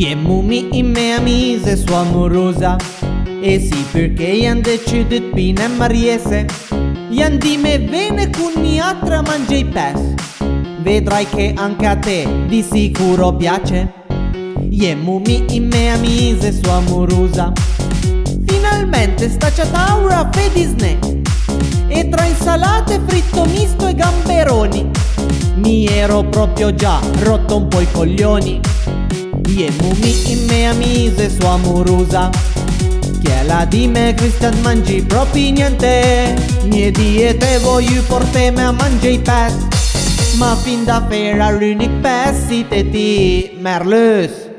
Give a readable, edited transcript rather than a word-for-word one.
Jemmu mi i me amize sua amorosa. E sì, perché han decidit bine mariese. Gli di me bene con miatra mangia i pes. Vedrai che anche a te di sicuro piace. Jemmu mi i me amize sua amorosa. Finalmente sta ciataura fedisne. E tra insalate, fritto misto e gamberoni mi ero proprio già rotto un po' i coglioni. Jemmu mi i me amize sua amorosa. Che la di me Christian mangi proprio niente. Mie diete voglio portare a mangiare i pes. Ma fin da fera l'unic pes siete ti merlus.